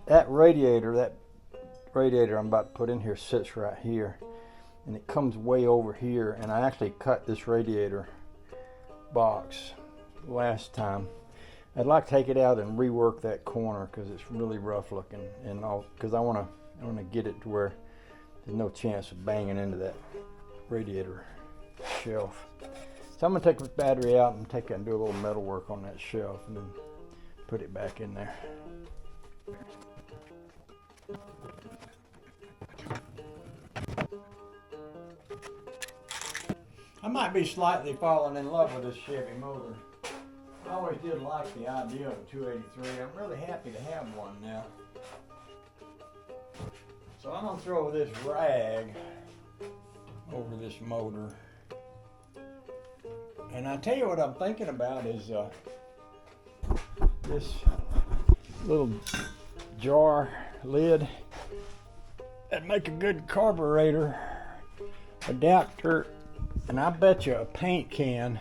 that radiator I'm about to put in here sits right here, and it comes way over here, and I actually cut this radiator box last time. I'd like to take it out and rework that corner because it's really rough looking, and because I want to get it to where there's no chance of banging into that radiator shelf. So I'm going to take the battery out and take it and do a little metal work on that shelf and then put it back in there. I might be slightly falling in love with this Chevy motor. I always did like the idea of a 283. I'm really happy to have one now. So I'm going to throw this rag over this motor. And I tell you what I'm thinking about is this little jar lid that'd make a good carburetor adapter, and I bet you a paint can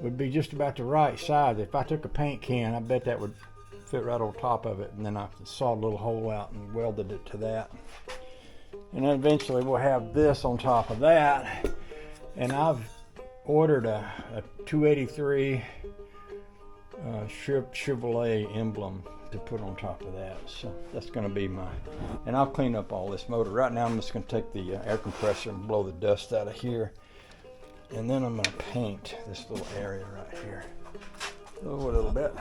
would be just about the right size. If I took a paint can, I bet that would fit right on top of it, and then I sawed a little hole out and welded it to that. And then eventually we'll have this on top of that. And I've ordered a 283 Chevrolet emblem to put on top of that. So that's going to be my, and I'll clean up all this motor. Right now I'm just going to take the air compressor and blow the dust out of here. And then I'm going to paint this little area right here. Oh, a little bit.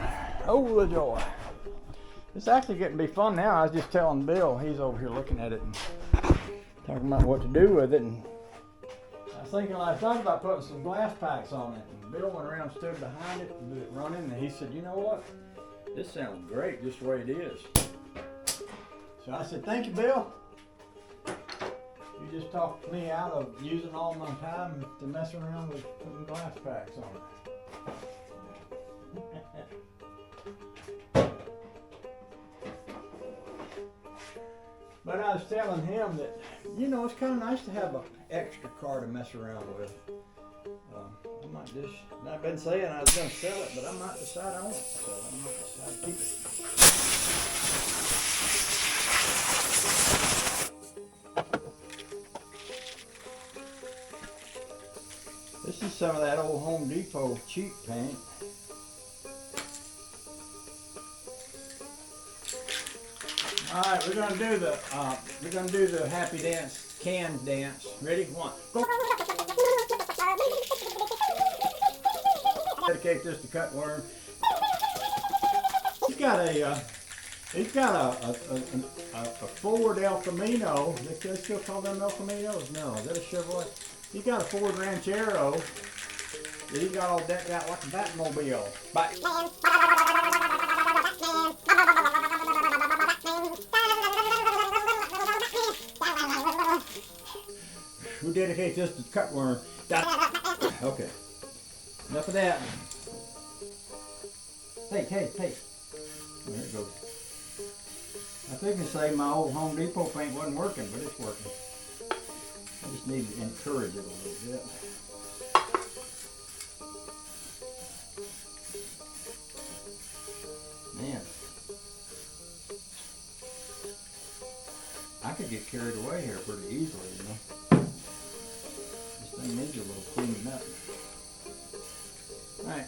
Oh, the joy. It's actually getting to be fun now. I was just telling Bill, he's over here looking at it and talking about what to do with it. And I was thinking last night about putting some glass packs on it. And Bill went around and stood behind it and it running. And he said, you know what? This sounds great just the way it is. So I said, thank you, Bill. You just talked me out of using all my time to mess around with putting glass packs on it. But I was telling him that, you know, it's kind of nice to have an extra car to mess around with. I might just, I've been saying I was going to sell it, but I might decide I won't sell it. I might decide to keep it. This is some of that old Home Depot cheap paint. All right, we're gonna do the happy dance, can dance. Ready? One, go. Dedicate this to Cutworm. He's got a Ford El Camino. They still call them El Caminos? No, is that a Chevrolet? He's got a Ford Ranchero that he got all decked out like a Batmobile. Who dedicates this to Cutworm? Okay. Enough of that. Hey. There it goes. I was thinking to say my old Home Depot paint wasn't working, but it's working. I just need to encourage it a little bit. Man. I could get carried away here pretty easily, you know. This thing needs a little cleaning up. Alright.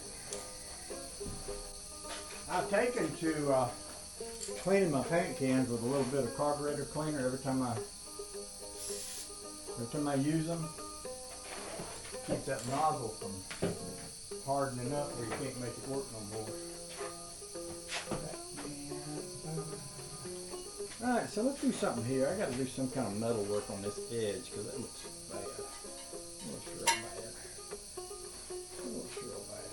I've taken to cleaning my paint cans with a little bit of carburetor cleaner every time I use them. Keep that nozzle from hardening up where you can't make it work no more. Alright, so let's do something here. I got to do some kind of metal work on this edge because that looks bad. It looks real bad. It looks real bad.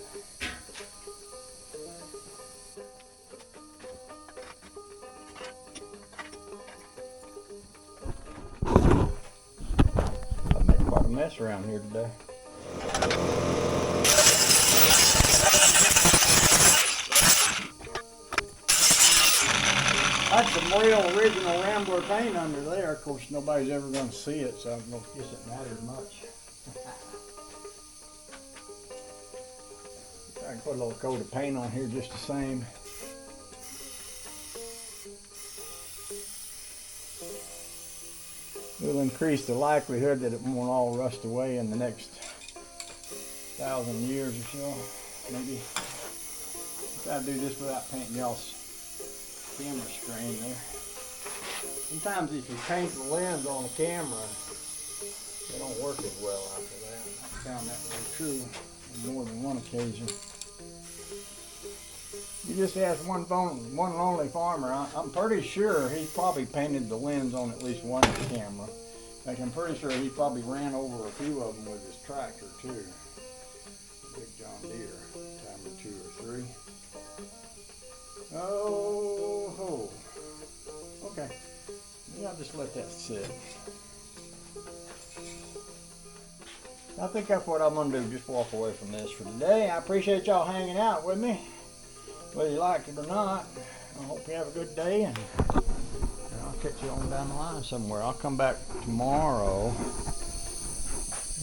I made quite a mess around here today. That's some real original Rambler paint under there. Of course, nobody's ever going to see it, so I don't guess it matters much. I can put a little coat of paint on here just the same. will increase the likelihood that it won't all rust away in the next 1,000 years or so. Maybe. Try to do this without painting y'all's camera screen there. Sometimes if you paint the lens on the camera, they don't work as well after that. I found that to be true on more than one occasion. You just ask one lonely farmer. I'm pretty sure he probably painted the lens on at least one camera. In fact, I'm pretty sure he probably ran over a few of them with his tractor too. Big John Deere, timer 2 or 3. Oh, ho. Okay. Maybe I'll just let that sit. I think that's what I'm going to do, just walk away from this for today. I appreciate y'all hanging out with me, whether you like it or not. I hope you have a good day, and I'll catch you on down the line somewhere. I'll come back tomorrow,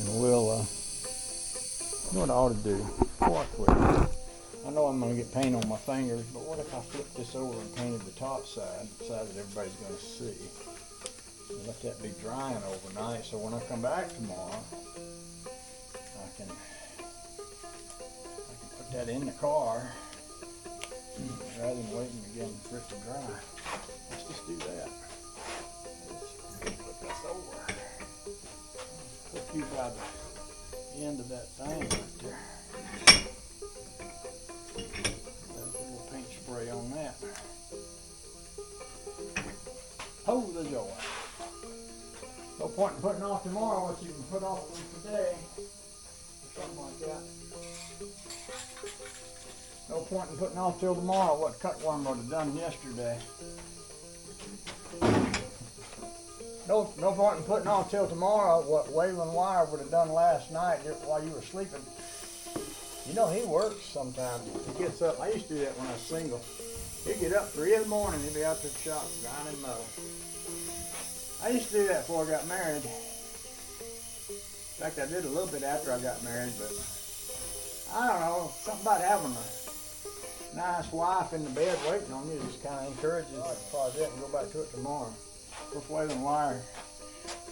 and we'll, you know what I ought to do before I quit. I know I'm going to get paint on my fingers, but what if I flip this over and painted the top side, the side that everybody's going to see? And let that be drying overnight, so when I come back tomorrow, I can put that in the car rather than waiting again for it to dry. Let's just do that. Let's flip this over. Put you by the end of that thing right there. Paint spray on that. Hold the joy. No point in putting off tomorrow what you can put off today. Or something like that. No point in putting off till tomorrow what Cutworm would have done yesterday. No point in putting off till tomorrow what Waylon Wire would have done last night while you were sleeping. You know, he works sometimes. He gets up. I used to do that when I was single. He'd get up 3 in the morning. He'd be out to the shop grinding metal. I used to do that before I got married. In fact, I did a little bit after I got married, but I don't know. Something about having a nice wife in the bed waiting on you just kind of encourages the project and go back to it tomorrow. Of course, Waylon Wire,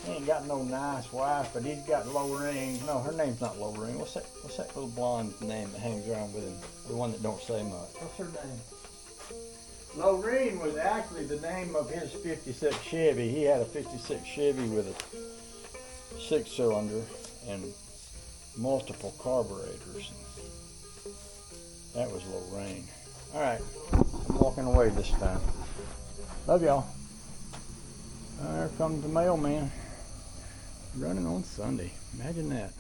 he ain't got no nice wife, but he's got Lorraine. No, her name's not Lorraine. What's that little blonde name that hangs around with him? The one that don't say much. What's her name? Lorraine was actually the name of his 56 Chevy. He had a 56 Chevy with a 6-cylinder and multiple carburetors. That was Lorraine. All right, I'm walking away this time. Love y'all. There comes the mailman. Running on Sunday. Imagine that.